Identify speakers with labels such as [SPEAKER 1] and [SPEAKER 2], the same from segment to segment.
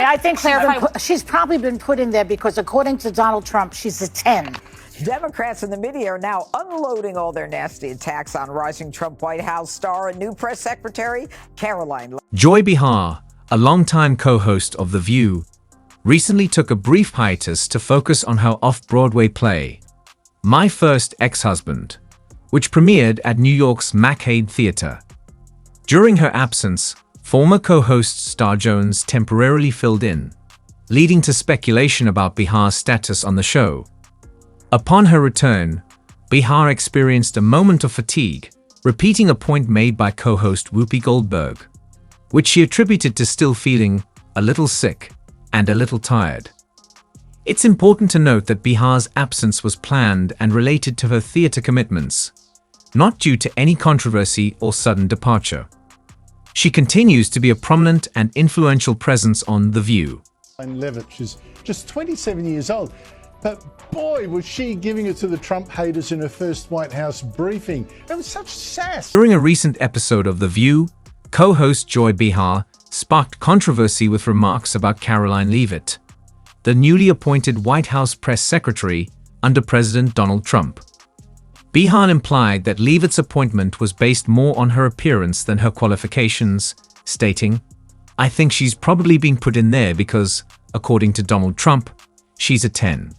[SPEAKER 1] I think she's probably been put in there because, according to Donald Trump, she's a 10.
[SPEAKER 2] Democrats and the media are now unloading all their nasty attacks on rising Trump White House star and new press secretary, Karoline Leavitt.
[SPEAKER 3] Joy Behar, a longtime co-host of The View, recently took a brief hiatus to focus on her off-Broadway play, My First Ex-Husband, which premiered at New York's McHale Theater. During her absence, former co-host Star Jones temporarily filled in, leading to speculation about Behar's status on the show. Upon her return, Behar experienced a moment of fatigue, repeating a point made by co-host Whoopi Goldberg, which she attributed to still feeling a little sick and a little tired. It's important to note that Behar's absence was planned and related to her theater commitments, not due to any controversy or sudden departure. She continues to be a prominent and influential presence on The View.
[SPEAKER 4] Karoline Leavitt, she's just 27 years old. But boy, was she giving it to the Trump haters in her first White House briefing. It was such sass.
[SPEAKER 3] During a recent episode of The View, co-host Joy Behar sparked controversy with remarks about Karoline Leavitt, the newly appointed White House press secretary under President Donald Trump. Behar implied that Leavitt's appointment was based more on her appearance than her qualifications, stating, "I think she's probably being put in there because, according to Donald Trump, she's a 10.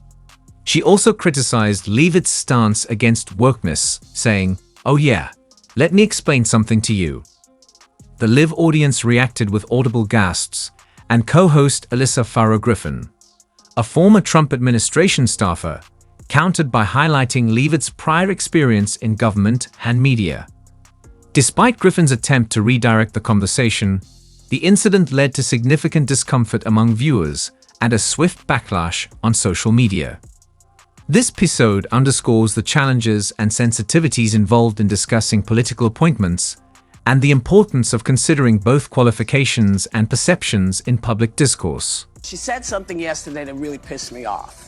[SPEAKER 3] She also criticized Leavitt's stance against wokeness, saying, "Oh yeah, let me explain something to you." The live audience reacted with audible gasps, and co-host Alyssa Farrow Griffin, a former Trump administration staffer, countered by highlighting Leavitt's prior experience in government and media. Despite Griffin's attempt to redirect the conversation, the incident led to significant discomfort among viewers and a swift backlash on social media. This episode underscores the challenges and sensitivities involved in discussing political appointments and the importance of considering both qualifications and perceptions in public discourse.
[SPEAKER 5] She said something yesterday that really pissed me off.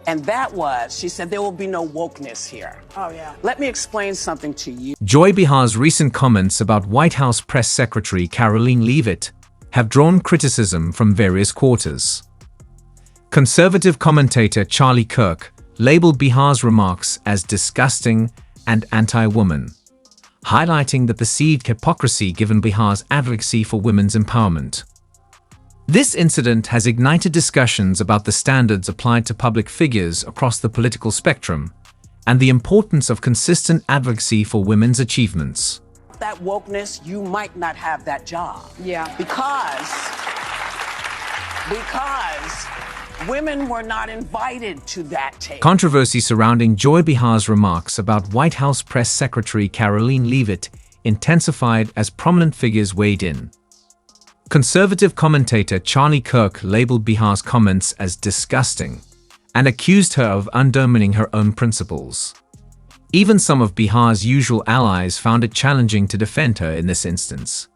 [SPEAKER 5] And that was, she said, there will be no wokeness here.
[SPEAKER 1] Oh, yeah.
[SPEAKER 5] Let me explain something to you.
[SPEAKER 3] Joy Behar's recent comments about White House Press Secretary Karoline Leavitt have drawn criticism from various quarters. Conservative commentator Charlie Kirk labeled Behar's remarks as disgusting and anti-woman, highlighting the perceived hypocrisy given Behar's advocacy for women's empowerment. This incident has ignited discussions about the standards applied to public figures across the political spectrum and the importance of consistent advocacy for women's achievements.
[SPEAKER 5] That wokeness, you might not have that job.
[SPEAKER 1] Yeah.
[SPEAKER 5] Because women were not invited to that table.
[SPEAKER 3] Controversy surrounding Joy Behar's remarks about White House Press Secretary Karoline Leavitt intensified as prominent figures weighed in. Conservative commentator Charlie Kirk labeled Behar's comments as disgusting and accused her of undermining her own principles. Even some of Behar's usual allies found it challenging to defend her in this instance.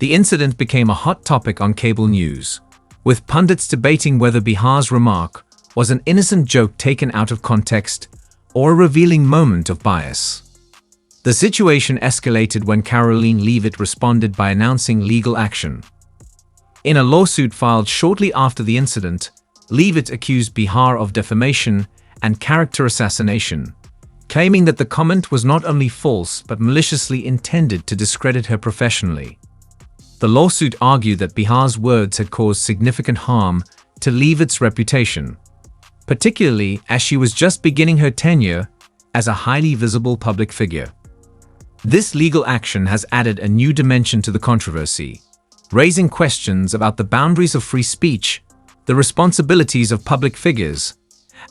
[SPEAKER 3] The incident became a hot topic on cable news, with pundits debating whether Behar's remark was an innocent joke taken out of context or a revealing moment of bias. The situation escalated when Karoline Leavitt responded by announcing legal action. In a lawsuit filed shortly after the incident, Leavitt accused Behar of defamation and character assassination, claiming that the comment was not only false but maliciously intended to discredit her professionally. The lawsuit argued that Behar's words had caused significant harm to Leavitt's reputation, particularly as she was just beginning her tenure as a highly visible public figure. This legal action has added a new dimension to the controversy, raising questions about the boundaries of free speech, the responsibilities of public figures,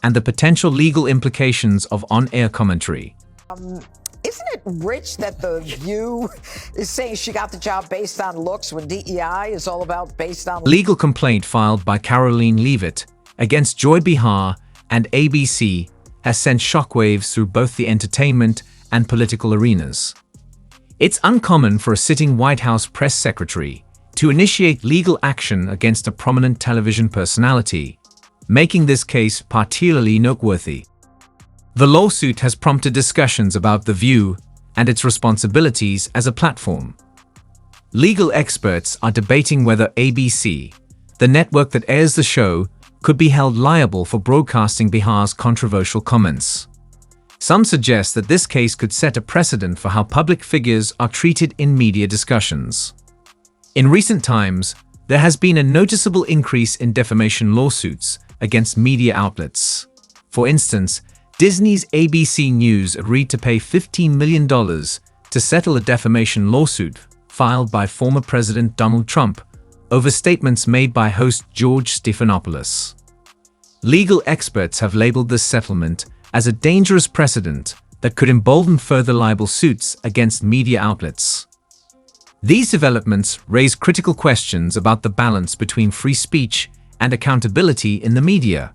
[SPEAKER 3] and the potential legal implications of on-air commentary.
[SPEAKER 2] Isn't it rich that The View is saying she got the job based on looks when DEI is all about based on...
[SPEAKER 3] Legal complaint filed by Karoline Leavitt against Joy Behar and ABC has sent shockwaves through both the entertainment and political arenas. It's uncommon for a sitting White House press secretary to initiate legal action against a prominent television personality, making this case particularly noteworthy. The lawsuit has prompted discussions about The View and its responsibilities as a platform. Legal experts are debating whether ABC, the network that airs the show could be held liable for broadcasting Bihar's controversial comments. Some suggest that this case could set a precedent for how public figures are treated in media discussions. In recent times, there has been a noticeable increase in defamation lawsuits against media outlets. For instance, Disney's ABC News agreed to pay $15 million to settle a defamation lawsuit filed by former President Donald Trump over statements made by host George Stephanopoulos. Legal experts have labeled this settlement as a dangerous precedent that could embolden further libel suits against media outlets. These developments raise critical questions about the balance between free speech and accountability in the media.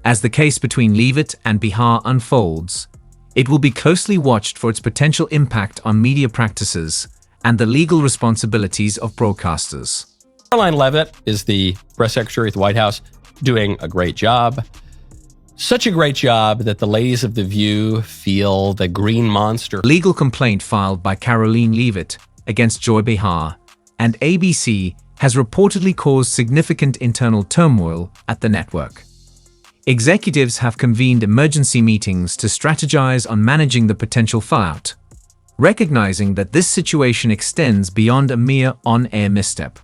[SPEAKER 3] As the case between Leavitt and Behar unfolds, it will be closely watched for its potential impact on media practices and the legal responsibilities of broadcasters.
[SPEAKER 6] Karoline Leavitt is the press secretary at the White House, doing a great job. Such a great job that the ladies of The View feel the green monster.
[SPEAKER 3] Legal complaint filed by Karoline Leavitt against Joy Behar and ABC has reportedly caused significant internal turmoil at the network. Executives have convened emergency meetings to strategize on managing the potential fallout, recognizing that this situation extends beyond a mere on-air misstep.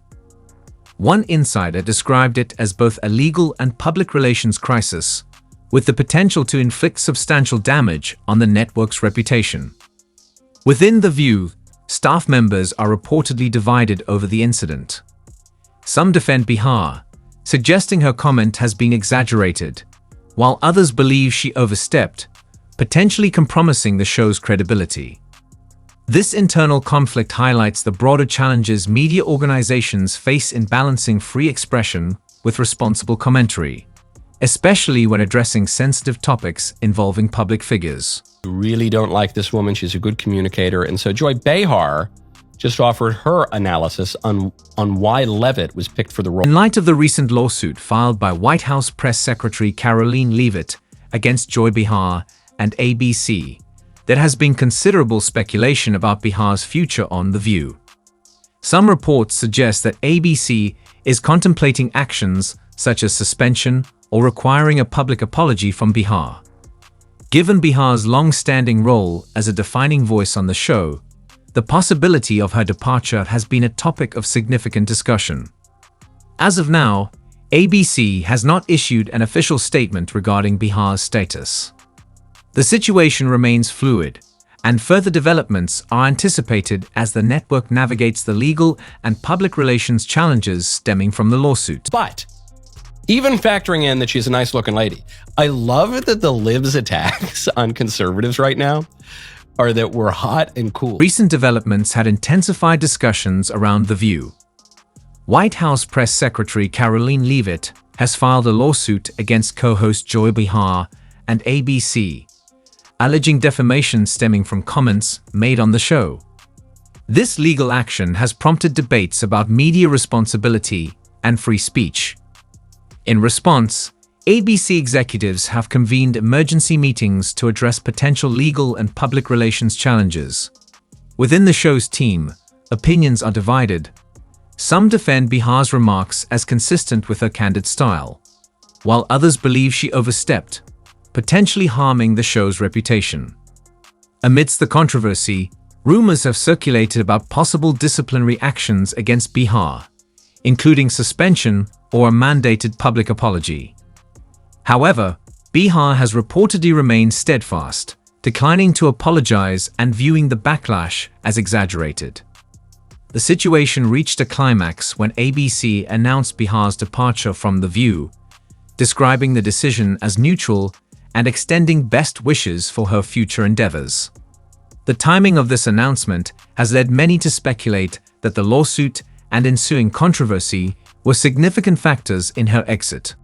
[SPEAKER 3] One insider described it as both a legal and public relations crisis, with the potential to inflict substantial damage on the network's reputation. Within The View, staff members are reportedly divided over the incident. Some defend Behar, suggesting her comment has been exaggerated, while others believe she overstepped, potentially compromising the show's credibility. This internal conflict highlights the broader challenges media organizations face in balancing free expression with responsible commentary, especially when addressing sensitive topics involving public figures.
[SPEAKER 6] I really don't like this woman. She's a good communicator. And so Joy Behar just offered her analysis on why Leavitt was picked for the role.
[SPEAKER 3] In light of the recent lawsuit filed by White House Press Secretary Karoline Leavitt against Joy Behar and ABC, there has been considerable speculation about Behar's future on The View. Some reports suggest that ABC is contemplating actions such as suspension or requiring a public apology from Behar. Given Behar's long-standing role as a defining voice on the show, the possibility of her departure has been a topic of significant discussion. As of now, ABC has not issued an official statement regarding Behar's status. The situation remains fluid, and further developments are anticipated as the network navigates the legal and public relations challenges stemming from the lawsuit.
[SPEAKER 6] But even factoring in that she's a nice-looking lady, I love that the libs attacks on conservatives right now are that we're hot and cool.
[SPEAKER 3] Recent developments had intensified discussions around The View. White House Press Secretary Karoline Leavitt has filed a lawsuit against co-host Joy Behar and ABC, alleging defamation stemming from comments made on the show. This legal action has prompted debates about media responsibility and free speech. In response, ABC executives have convened emergency meetings to address potential legal and public relations challenges. Within the show's team, opinions are divided. Some defend Behar's remarks as consistent with her candid style, while others believe she overstepped, potentially harming the show's reputation. Amidst the controversy, rumors have circulated about possible disciplinary actions against Behar, including suspension or a mandated public apology. However, Behar has reportedly remained steadfast, declining to apologize and viewing the backlash as exaggerated. The situation reached a climax when ABC announced Behar's departure from The View, describing the decision as neutral and extending best wishes for her future endeavors. The timing of this announcement has led many to speculate that the lawsuit and ensuing controversy were significant factors in her exit.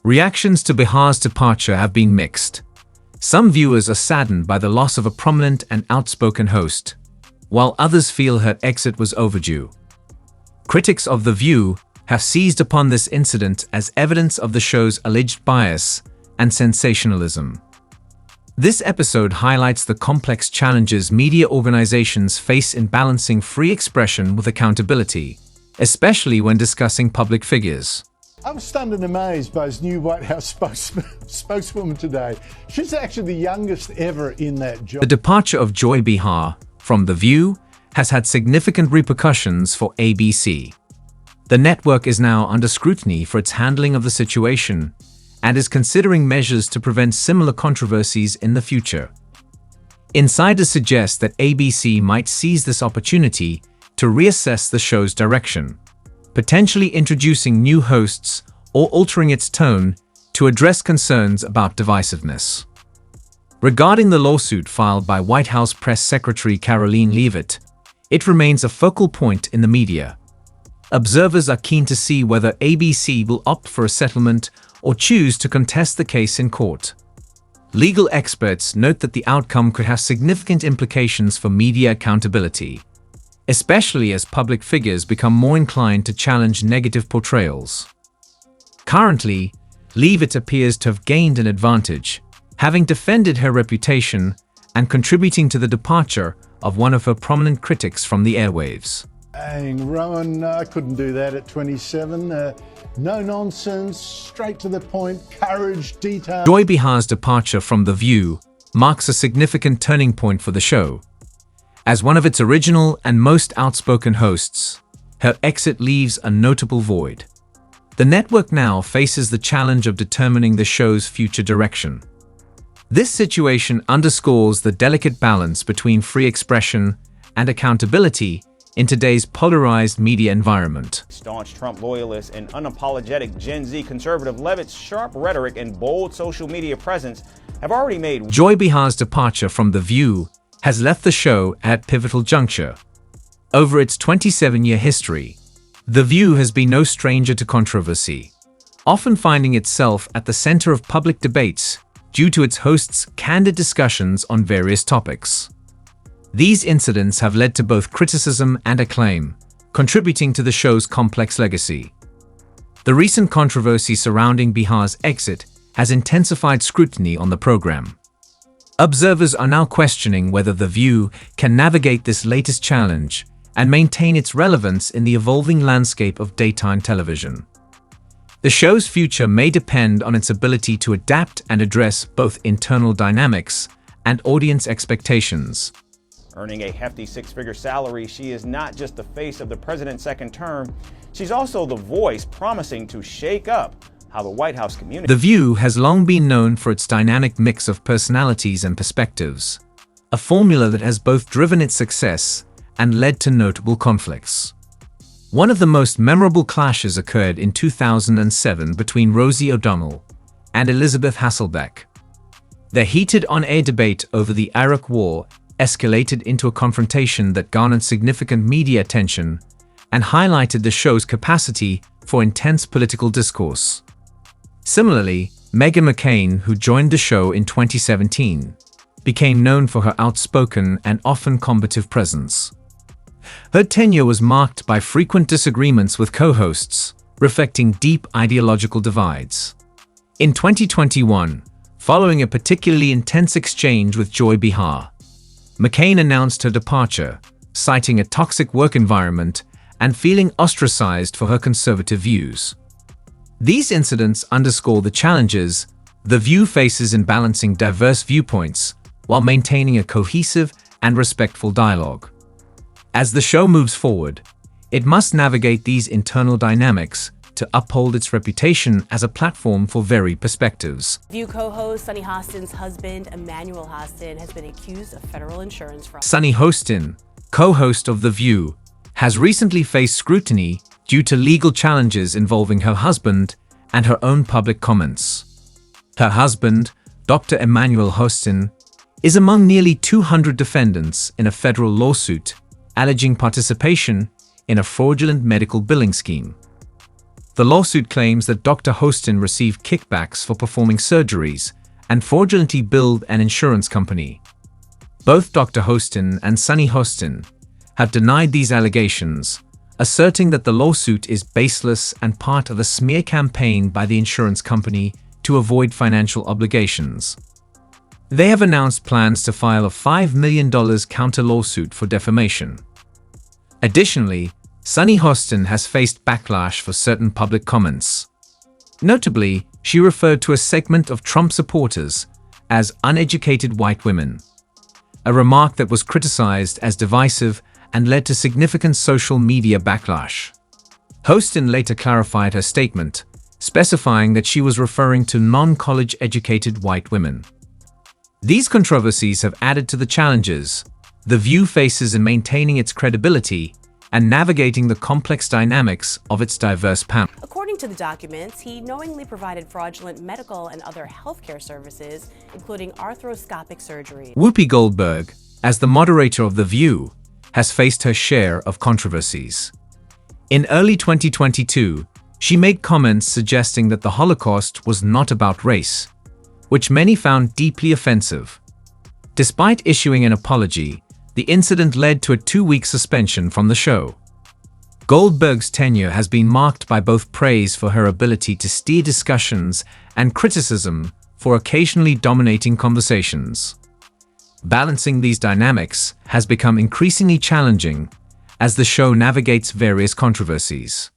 [SPEAKER 3] Reactions to Behar's departure have been mixed. Some viewers are saddened by the loss of a prominent and outspoken host, while others feel her exit was overdue. Critics of The View have seized upon this incident as evidence of the show's alleged bias and sensationalism. This episode highlights the complex challenges media organizations face in balancing free expression with accountability, especially when discussing public figures.
[SPEAKER 4] I was stunned and amazed by his new White House spokeswoman today. She's actually the youngest ever in that job.
[SPEAKER 3] The departure of Joy Behar from The View has had significant repercussions for ABC. The network is now under scrutiny for its handling of the situation and is considering measures to prevent similar controversies in the future. Insiders suggest that ABC might seize this opportunity to reassess the show's direction, potentially introducing new hosts or altering its tone to address concerns about divisiveness. Regarding the lawsuit filed by White House Press Secretary Karoline Leavitt, it remains a focal point in the media. Observers are keen to see whether ABC will opt for a settlement or choose to contest the case in court. Legal experts note that the outcome could have significant implications for media accountability, especially as public figures become more inclined to challenge negative portrayals. Currently, Leavitt appears to have gained an advantage, having defended her reputation and contributing to the departure of one of her prominent critics from the airwaves.
[SPEAKER 4] Dang, Rowan, I couldn't do that at 27. No nonsense, straight to the point, courage, detail.
[SPEAKER 3] Joy Behar's departure from The View marks a significant turning point for the show. As one of its original and most outspoken hosts, her exit leaves a notable void. The network now faces the challenge of determining the show's future direction. This situation underscores the delicate balance between free expression and accountability in today's polarized media environment.
[SPEAKER 7] Staunch Trump loyalists and unapologetic Gen Z conservative Leavitt's sharp rhetoric and bold social media presence have already made
[SPEAKER 3] Joy Behar's departure from The View has left the show at a pivotal juncture. Over its 27-year history, The View has been no stranger to controversy, often finding itself at the center of public debates due to its hosts' candid discussions on various topics. These incidents have led to both criticism and acclaim, contributing to the show's complex legacy. The recent controversy surrounding Behar's exit has intensified scrutiny on the program. Observers are now questioning whether The View can navigate this latest challenge and maintain its relevance in the evolving landscape of daytime television. The show's future may depend on its ability to adapt and address both internal dynamics and audience expectations.
[SPEAKER 7] Earning a hefty six-figure salary, she is not just the face of the president's second term, she's also the voice promising to shake up how the White House community.
[SPEAKER 3] The View has long been known for its dynamic mix of personalities and perspectives, a formula that has both driven its success and led to notable conflicts. One of the most memorable clashes occurred in 2007 between Rosie O'Donnell and Elizabeth Hasselbeck. Their heated on-air debate over the Iraq War escalated into a confrontation that garnered significant media attention and highlighted the show's capacity for intense political discourse. Similarly, Meghan McCain, who joined the show in 2017, became known for her outspoken and often combative presence. Her tenure was marked by frequent disagreements with co-hosts, reflecting deep ideological divides. In 2021, following a particularly intense exchange with Joy Behar, McCain announced her departure, citing a toxic work environment and feeling ostracized for her conservative views. These incidents underscore the challenges The View faces in balancing diverse viewpoints while maintaining a cohesive and respectful dialogue. As the show moves forward, it must navigate these internal dynamics to uphold its reputation as a platform for varied perspectives.
[SPEAKER 8] View co-host Sunny Hostin's husband, Emmanuel Hostin, has been accused of federal insurance fraud.
[SPEAKER 3] Sunny Hostin, co-host of The View, has recently faced scrutiny due to legal challenges involving her husband and her own public comments. Her husband, Dr. Emmanuel Hostin, is among nearly 200 defendants in a federal lawsuit alleging participation in a fraudulent medical billing scheme. The lawsuit claims that Dr. Hostin received kickbacks for performing surgeries and fraudulently billed an insurance company. Both Dr. Hostin and Sunny Hostin have denied these allegations, asserting that the lawsuit is baseless and part of a smear campaign by the insurance company to avoid financial obligations. They have announced plans to file a $5 million counter-lawsuit for defamation. Additionally, Sunny Hostin has faced backlash for certain public comments. Notably, she referred to a segment of Trump supporters as uneducated white women, a remark that was criticized as divisive and led to significant social media backlash. Hostin later clarified her statement, specifying that she was referring to non-college educated white women. These controversies have added to the challenges The View faces in maintaining its credibility and navigating the complex dynamics of its diverse panel.
[SPEAKER 8] According to the documents, he knowingly provided fraudulent medical and other healthcare services, including arthroscopic surgery.
[SPEAKER 3] Whoopi Goldberg, as the moderator of The View, has faced her share of controversies. In early 2022, she made comments suggesting that the Holocaust was not about race, which many found deeply offensive. Despite issuing an apology, the incident led to a 2-week suspension from the show. Goldberg's tenure has been marked by both praise for her ability to steer discussions and criticism for occasionally dominating conversations. Balancing these dynamics has become increasingly challenging as the show navigates various controversies.